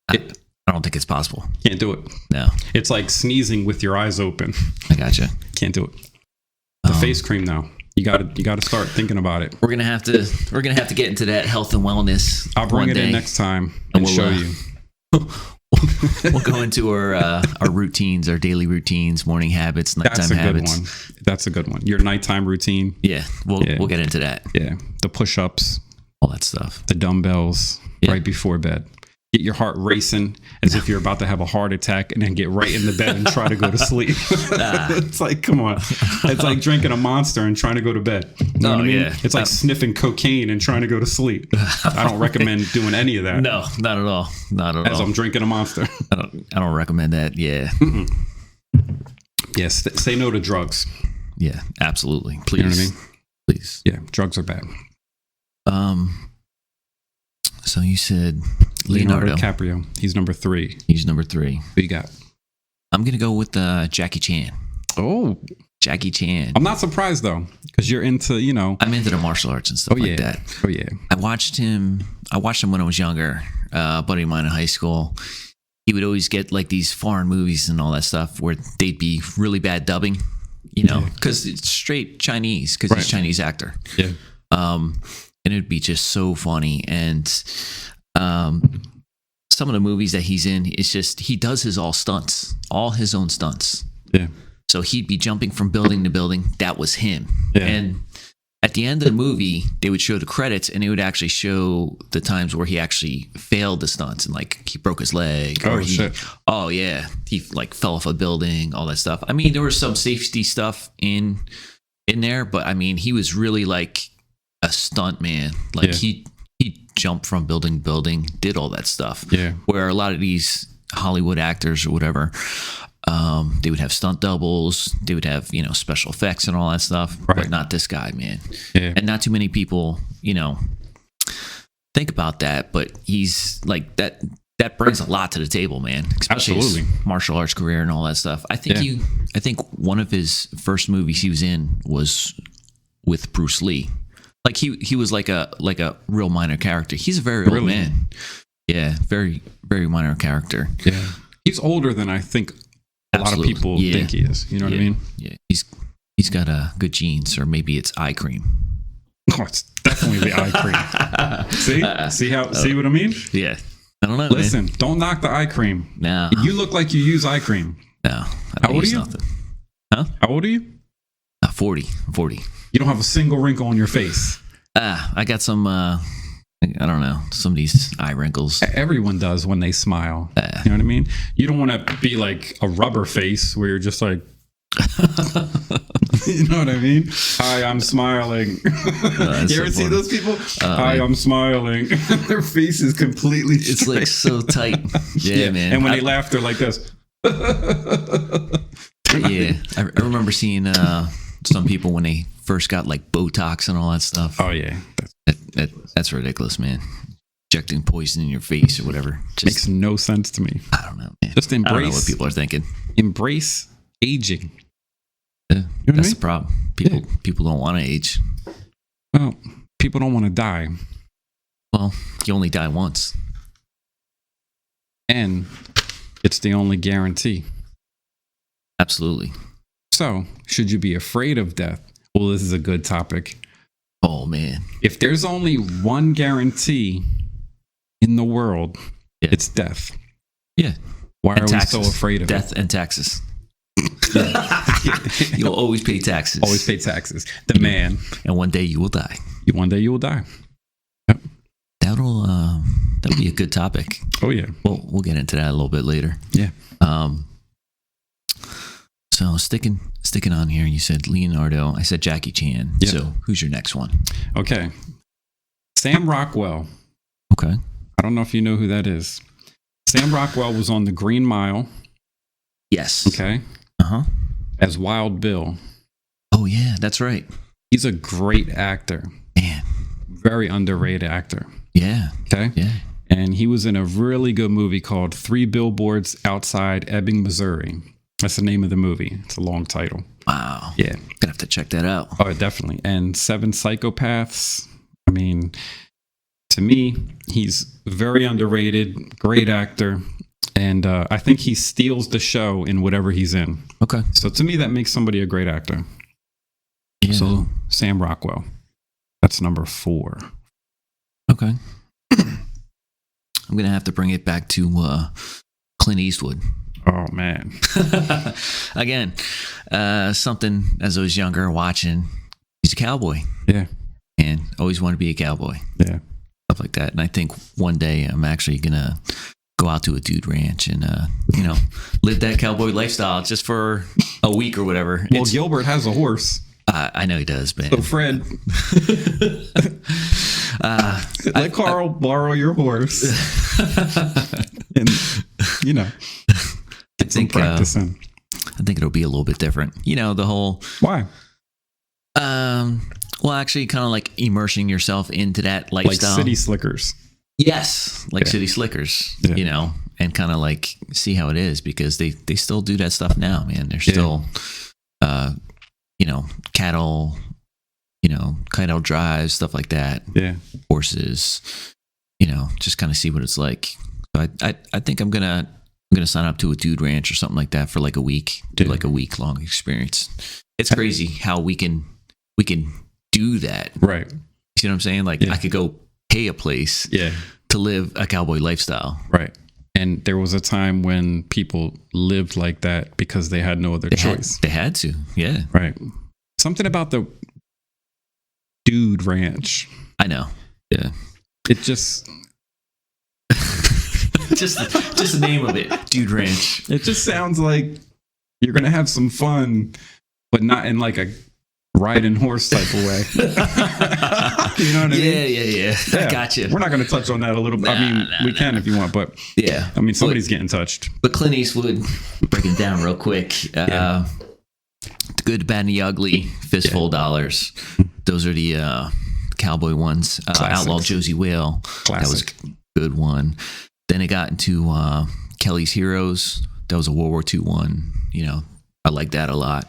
[SPEAKER 1] I don't I don't think it's possible.
[SPEAKER 2] Can't do it.
[SPEAKER 1] No,
[SPEAKER 2] It's like sneezing with your eyes open.
[SPEAKER 1] I gotcha.
[SPEAKER 2] Can't do it. The face cream though. You gotta start thinking about it.
[SPEAKER 1] We're gonna have to get into that health and wellness.
[SPEAKER 2] I'll bring it in next time and show you.
[SPEAKER 1] We'll go into our routines, our daily routines, morning habits, nighttime habits.
[SPEAKER 2] Good one. That's a good one. Your nighttime routine.
[SPEAKER 1] Yeah, we'll get into that.
[SPEAKER 2] Yeah, the push-ups,
[SPEAKER 1] all that stuff,
[SPEAKER 2] the dumbbells right before bed. Get your heart racing as if you're about to have a heart attack, and then get right in the bed and try to go to sleep. It's like, come on. It's like drinking a Monster and trying to go to bed. You know what I mean? Yeah. It's like sniffing cocaine and trying to go to sleep. I don't recommend doing any of that.
[SPEAKER 1] No, not at all. Not at all.
[SPEAKER 2] As I'm drinking a Monster.
[SPEAKER 1] I don't recommend that. Yeah.
[SPEAKER 2] Yes. Say no to drugs.
[SPEAKER 1] Yeah, absolutely. Please.
[SPEAKER 2] You know what I mean?
[SPEAKER 1] Please.
[SPEAKER 2] Yeah, drugs are bad.
[SPEAKER 1] So you said Leonardo
[SPEAKER 2] DiCaprio. He's number 3.
[SPEAKER 1] He's number 3.
[SPEAKER 2] Who you got?
[SPEAKER 1] I'm gonna go with Jackie Chan.
[SPEAKER 2] Oh,
[SPEAKER 1] Jackie Chan.
[SPEAKER 2] I'm not surprised though, because you're into,
[SPEAKER 1] I'm into the martial arts and stuff like that.
[SPEAKER 2] Oh yeah.
[SPEAKER 1] I watched him when I was younger. A buddy of mine in high school, he would always get like these foreign movies and all that stuff where they'd be really bad dubbing, because it's straight Chinese, because he's a Chinese actor.
[SPEAKER 2] Yeah.
[SPEAKER 1] And it'd be just so funny. And some of the movies that he's in, it's just, he does his all his own stunts.
[SPEAKER 2] Yeah.
[SPEAKER 1] So he'd be jumping from building to building. That was him.
[SPEAKER 2] Yeah.
[SPEAKER 1] And at the end of the movie, they would show the credits, and it would actually show the times where he actually failed the stunts, and like he broke his leg.
[SPEAKER 2] Shit.
[SPEAKER 1] Oh yeah. He like fell off a building, all that stuff. I mean, there was some safety stuff in there, but I mean, he was really like a stunt man. Like he jumped from building to building, did all that stuff.
[SPEAKER 2] Yeah.
[SPEAKER 1] Where a lot of these Hollywood actors or whatever, they would have stunt doubles, they would have, special effects and all that stuff, but not this guy, man.
[SPEAKER 2] Yeah.
[SPEAKER 1] And not too many people, think about that, but he's like that brings a lot to the table, man. Especially his martial arts career and all that stuff. I think one of his first movies he was in was with Bruce Lee. Like he was like a real minor character. He's a very old man. Yeah, very, very minor character.
[SPEAKER 2] Yeah. He's older than I think a lot of people think he is. You know what I mean?
[SPEAKER 1] Yeah. He's got good genes, or maybe it's eye cream.
[SPEAKER 2] Oh, it's definitely the eye cream. See what I mean?
[SPEAKER 1] Yeah. I don't know.
[SPEAKER 2] Listen, don't knock the eye cream.
[SPEAKER 1] No.
[SPEAKER 2] You look like you use eye cream.
[SPEAKER 1] No.
[SPEAKER 2] How old are you?
[SPEAKER 1] Nothing. Huh?
[SPEAKER 2] How old are you?
[SPEAKER 1] 40.
[SPEAKER 2] You don't have a single wrinkle on your face.
[SPEAKER 1] I got some, I don't know, some of these eye wrinkles.
[SPEAKER 2] Everyone does when they smile. You know what I mean? You don't want to be like a rubber face where you're just like, you know what I mean? Hi, I'm smiling. You ever see those people? Hi, I'm smiling. Their face is completely straight.
[SPEAKER 1] It's like so tight. Yeah, man.
[SPEAKER 2] And when they laugh, they're like this.
[SPEAKER 1] Yeah. I remember seeing some people when they first got like Botox and all that stuff.
[SPEAKER 2] Oh yeah,
[SPEAKER 1] that's ridiculous, man. Injecting poison in your face or whatever
[SPEAKER 2] makes no sense to me.
[SPEAKER 1] I don't know, man.
[SPEAKER 2] Just embrace.
[SPEAKER 1] I don't know what people are thinking.
[SPEAKER 2] Embrace aging.
[SPEAKER 1] Yeah, that's the problem. People don't want to age.
[SPEAKER 2] Well, people don't want to die.
[SPEAKER 1] Well, you only die once,
[SPEAKER 2] and it's the only guarantee.
[SPEAKER 1] Absolutely.
[SPEAKER 2] So, should you be afraid of death? Well, this is a good topic.
[SPEAKER 1] Oh, man.
[SPEAKER 2] If there's only one guarantee in the world, it's death.
[SPEAKER 1] Yeah.
[SPEAKER 2] Why are we so afraid of
[SPEAKER 1] death and taxes? You'll always pay taxes.
[SPEAKER 2] Always pay taxes. The man.
[SPEAKER 1] And one day you will die.
[SPEAKER 2] One day you will die.
[SPEAKER 1] Yep. That'll be a good topic.
[SPEAKER 2] Oh, yeah.
[SPEAKER 1] We'll get into that a little bit later.
[SPEAKER 2] Yeah.
[SPEAKER 1] So sticking on here, you said Leonardo. I said Jackie Chan.
[SPEAKER 2] Yeah.
[SPEAKER 1] So who's your next one?
[SPEAKER 2] Okay. Sam Rockwell.
[SPEAKER 1] Okay.
[SPEAKER 2] I don't know if you know who that is. Sam Rockwell was on the Green Mile.
[SPEAKER 1] Yes.
[SPEAKER 2] Okay.
[SPEAKER 1] Uh-huh.
[SPEAKER 2] As Wild Bill.
[SPEAKER 1] Oh, yeah, that's right.
[SPEAKER 2] He's a great actor.
[SPEAKER 1] Man.
[SPEAKER 2] Very underrated actor.
[SPEAKER 1] Yeah.
[SPEAKER 2] Okay.
[SPEAKER 1] Yeah.
[SPEAKER 2] And he was in a really good movie called 3 Billboards Outside Ebbing, Missouri. That's the name of the movie. It's a long title.
[SPEAKER 1] Wow.
[SPEAKER 2] Yeah.
[SPEAKER 1] Gonna have to check that out.
[SPEAKER 2] Oh, definitely. And 7 Psychopaths. I mean, to me, he's very underrated, great actor. And I think he steals the show in whatever he's in.
[SPEAKER 1] Okay.
[SPEAKER 2] So to me, that makes somebody a great actor.
[SPEAKER 1] Yeah.
[SPEAKER 2] So Sam Rockwell. That's number 4.
[SPEAKER 1] Okay. I'm going to have to bring it back to Clint Eastwood.
[SPEAKER 2] Oh, man.
[SPEAKER 1] Again, something as I was younger watching, he's a cowboy.
[SPEAKER 2] Yeah.
[SPEAKER 1] And always wanted to be a cowboy.
[SPEAKER 2] Yeah.
[SPEAKER 1] Stuff like that. And I think one day I'm actually going to go out to a dude ranch and, live that cowboy lifestyle just for a week or whatever.
[SPEAKER 2] Well, Gilbert has a horse.
[SPEAKER 1] I know he does, man.
[SPEAKER 2] So Fred, let Carl borrow your horse. And, get some practicing.
[SPEAKER 1] I think it'll be a little bit different. The whole...
[SPEAKER 2] Why?
[SPEAKER 1] Well, actually kind of like immersing yourself into that lifestyle.
[SPEAKER 2] Like city slickers.
[SPEAKER 1] Yes, like city slickers, and kind of like see how it is, because they still do that stuff now, man. They're still, cattle, cattle drives, stuff like that.
[SPEAKER 2] Yeah.
[SPEAKER 1] Horses, just kind of see what it's like. So I think I'm gonna sign up to a dude ranch or something like that for like a week, do like a week long experience. It's crazy how we can do that.
[SPEAKER 2] Right.
[SPEAKER 1] You see what I'm saying? Like I could go pay a place to live a cowboy lifestyle.
[SPEAKER 2] Right. And there was a time when people lived like that because they had no other choice.
[SPEAKER 1] They had to. Yeah.
[SPEAKER 2] Right. Something about the dude ranch.
[SPEAKER 1] I know. Yeah.
[SPEAKER 2] It just
[SPEAKER 1] just the name of it, dude ranch.
[SPEAKER 2] It just sounds like you're going to have some fun, but not in like a riding horse type of way. You know what I mean?
[SPEAKER 1] Yeah. I gotcha.
[SPEAKER 2] We're not going to touch on that a little bit. We can if you want, but somebody's getting touched.
[SPEAKER 1] But Clint Eastwood, breaking it down real quick. The Good, Bad, and the Ugly, Fistful of Dollars. Those are the cowboy ones. Outlaw Josie Whale.
[SPEAKER 2] Classic.
[SPEAKER 1] That was a good one. Then it got into Kelly's Heroes. That was a World War II one. I like that a lot.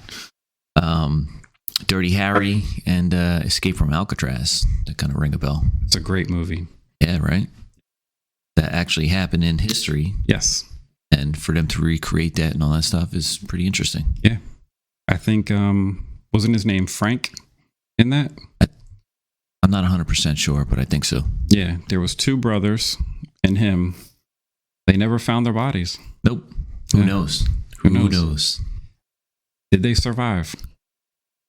[SPEAKER 1] Dirty Harry and Escape from Alcatraz. That kind of ring a bell.
[SPEAKER 2] It's a great movie.
[SPEAKER 1] Yeah, right? That actually happened in history.
[SPEAKER 2] Yes.
[SPEAKER 1] And for them to recreate that and all that stuff is pretty interesting.
[SPEAKER 2] Yeah. I think, wasn't his name Frank in that?
[SPEAKER 1] I'm not 100% sure, but I think so.
[SPEAKER 2] Yeah. There was 2 brothers and him. They never found their bodies.
[SPEAKER 1] Nope. Who knows? Who knows?
[SPEAKER 2] Did they survive?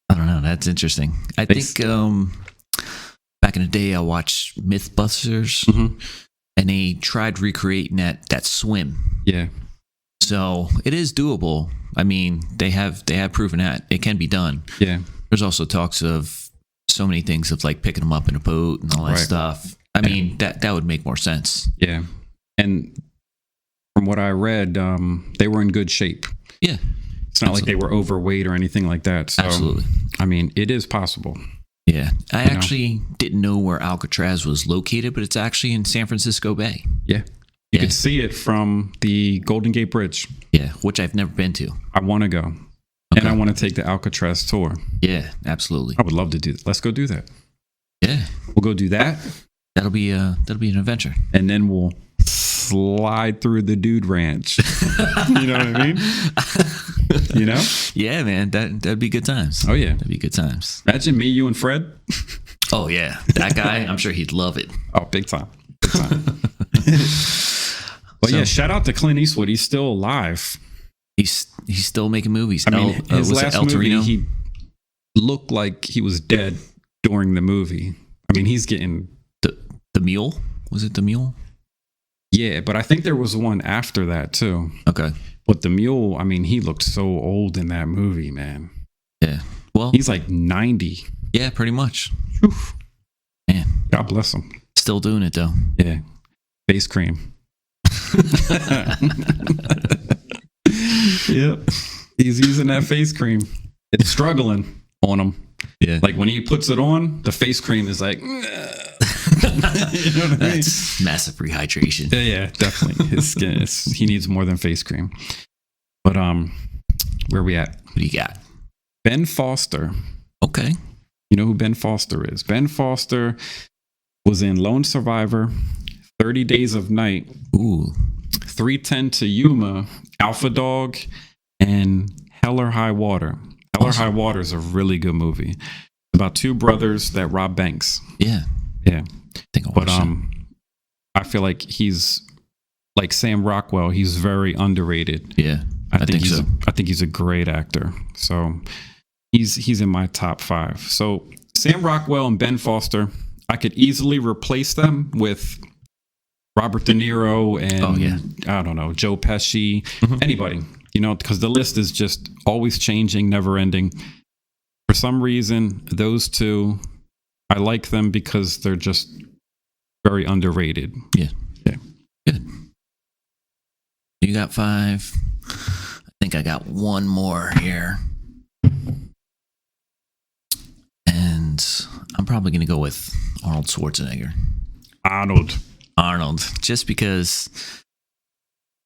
[SPEAKER 1] I don't know. That's interesting. I think back in the day, I watched Mythbusters, and they tried recreating that swim.
[SPEAKER 2] Yeah.
[SPEAKER 1] So it is doable. I mean, they have proven that it can be done.
[SPEAKER 2] Yeah.
[SPEAKER 1] There's also talks of so many things of like picking them up in a boat and all that stuff. I mean, that would make more sense.
[SPEAKER 2] Yeah. And from what I read, they were in good shape.
[SPEAKER 1] Yeah.
[SPEAKER 2] It's not like they were overweight or anything like that. So,
[SPEAKER 1] absolutely.
[SPEAKER 2] I mean, it is possible.
[SPEAKER 1] Yeah. I actually didn't know where Alcatraz was located, but it's actually in San Francisco Bay.
[SPEAKER 2] Yeah. You could see it from the Golden Gate Bridge.
[SPEAKER 1] Yeah, which I've never been to.
[SPEAKER 2] I want to go. Okay. And I want to take the Alcatraz tour.
[SPEAKER 1] Yeah, absolutely.
[SPEAKER 2] I would love to do that. Let's go do that.
[SPEAKER 1] Yeah.
[SPEAKER 2] We'll go do that.
[SPEAKER 1] That'll be an adventure.
[SPEAKER 2] And then we'll slide through the dude ranch. You know what I mean?
[SPEAKER 1] Yeah, man. That'd be good times.
[SPEAKER 2] Oh, yeah.
[SPEAKER 1] That'd be good times.
[SPEAKER 2] Imagine me, you, and Fred.
[SPEAKER 1] Oh, yeah. That guy, I'm sure he'd love it.
[SPEAKER 2] Oh, big time. Big time. But shout out to Clint Eastwood. He's still alive.
[SPEAKER 1] He's still making movies.
[SPEAKER 2] I mean, his last movie, he looked like he was dead during the movie. I mean, he's getting...
[SPEAKER 1] The Mule? Was it The Mule?
[SPEAKER 2] Yeah, but I think there was one after that, too.
[SPEAKER 1] Okay.
[SPEAKER 2] But The Mule, I mean, he looked so old in that movie, man.
[SPEAKER 1] Yeah. Well...
[SPEAKER 2] He's like 90.
[SPEAKER 1] Yeah, pretty much.
[SPEAKER 2] Oof.
[SPEAKER 1] Man.
[SPEAKER 2] God bless him.
[SPEAKER 1] Still doing it, though.
[SPEAKER 2] Yeah. Face cream. Yep. He's using that face cream. It's struggling on him.
[SPEAKER 1] Yeah.
[SPEAKER 2] Like when he puts it on, the face cream is like, you know what I mean?
[SPEAKER 1] That's massive rehydration.
[SPEAKER 2] Yeah, definitely. His skin he needs more than face cream. But where are we at?
[SPEAKER 1] What do you got?
[SPEAKER 2] Ben Foster.
[SPEAKER 1] Okay.
[SPEAKER 2] You know who Ben Foster is? Ben Foster was in Lone Survivor, 30 Days of Night.
[SPEAKER 1] Ooh.
[SPEAKER 2] 310 to Yuma, Alpha Dog, and Hell or High Water. Hell or High Water is a really good movie about two brothers that rob banks.
[SPEAKER 1] Yeah.
[SPEAKER 2] Yeah.
[SPEAKER 1] I think I'll watch that.
[SPEAKER 2] I feel like he's like Sam Rockwell. He's very underrated.
[SPEAKER 1] Yeah. I think so.
[SPEAKER 2] I think he's a great actor. So he's in my top 5. So Sam Rockwell and Ben Foster, I could easily replace them with Robert De Niro and I don't know, Joe Pesci, anybody, you know, because the list is just always changing, never ending. For some reason, those two, I like them because they're just very underrated.
[SPEAKER 1] Yeah.
[SPEAKER 2] Yeah.
[SPEAKER 1] Good. You got 5. I think I got one more here. And I'm probably going to go with Arnold Schwarzenegger. Arnold, just because,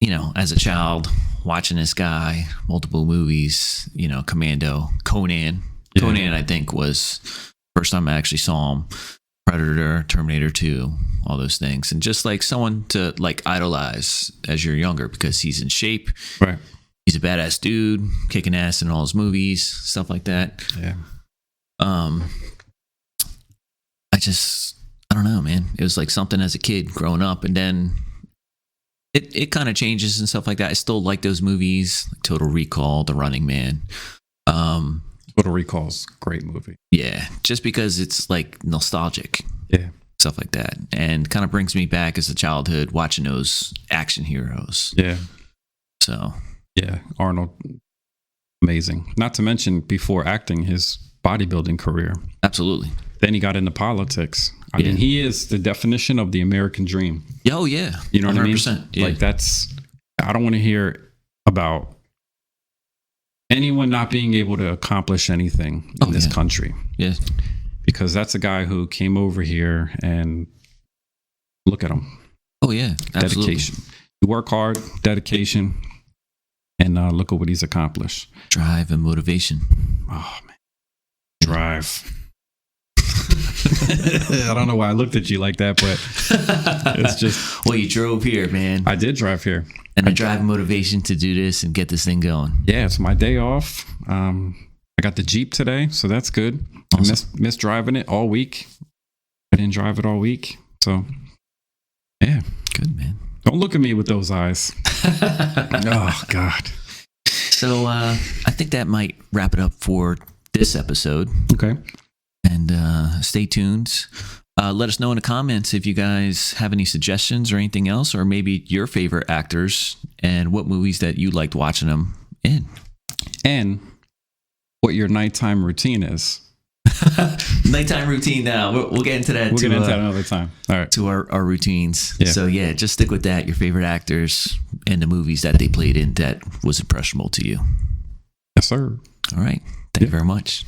[SPEAKER 1] you know, as a child, watching this guy, multiple movies, you know, Commando, Conan. Yeah. Conan, I think, was first time I actually saw him. Predator, Terminator 2, all those things. And just like someone to like idolize as you're younger because he's in shape.
[SPEAKER 2] Right.
[SPEAKER 1] He's a badass dude, kicking ass in all his movies, stuff like that.
[SPEAKER 2] Yeah.
[SPEAKER 1] I don't know, man. It was like something as a kid growing up, and then it kind of changes and stuff like that. I still like those movies, like Total Recall, The Running Man.
[SPEAKER 2] Total Recall's a great movie.
[SPEAKER 1] Yeah, just because it's like nostalgic.
[SPEAKER 2] Yeah.
[SPEAKER 1] Stuff like that. And kind of brings me back as a childhood watching those action heroes.
[SPEAKER 2] Yeah.
[SPEAKER 1] So.
[SPEAKER 2] Yeah, Arnold, amazing. Not to mention before acting, his bodybuilding career.
[SPEAKER 1] Absolutely.
[SPEAKER 2] Then he got into politics. I mean, he is the definition of the American dream.
[SPEAKER 1] Oh, yeah.
[SPEAKER 2] You know what 100%, I mean?
[SPEAKER 1] Yeah.
[SPEAKER 2] Like I don't want to hear about anyone not being able to accomplish anything in this country.
[SPEAKER 1] Yeah.
[SPEAKER 2] Because that's a guy who came over here and look at him.
[SPEAKER 1] Oh, yeah. Absolutely.
[SPEAKER 2] Dedication. You work hard, dedication, and look at what he's accomplished.
[SPEAKER 1] Drive and motivation.
[SPEAKER 2] Oh, man. Drive. I don't know why I looked at you like that, but it's just...
[SPEAKER 1] Well, you drove here, man.
[SPEAKER 2] I did drive here.
[SPEAKER 1] And the drive and motivation to do this and get this thing going.
[SPEAKER 2] Yeah, it's my day off. I got the Jeep today, so that's good. Awesome. I missed driving it all week. I didn't drive it all week. So, yeah.
[SPEAKER 1] Good, man.
[SPEAKER 2] Don't look at me with those eyes. Oh, God.
[SPEAKER 1] So, I think that might wrap it up for this episode.
[SPEAKER 2] Okay.
[SPEAKER 1] And stay tuned. Let us know in the comments if you guys have any suggestions or anything else, or maybe your favorite actors and what movies that you liked watching them in. And
[SPEAKER 2] what your nighttime routine is.
[SPEAKER 1] Nighttime routine now. We'll get into that.
[SPEAKER 2] We'll get into that another time. All right.
[SPEAKER 1] To our routines.
[SPEAKER 2] Yeah.
[SPEAKER 1] So, yeah, just stick with that. Your favorite actors and the movies that they played in that was impressionable to you.
[SPEAKER 2] Yes, sir.
[SPEAKER 1] All right. Thank you very much.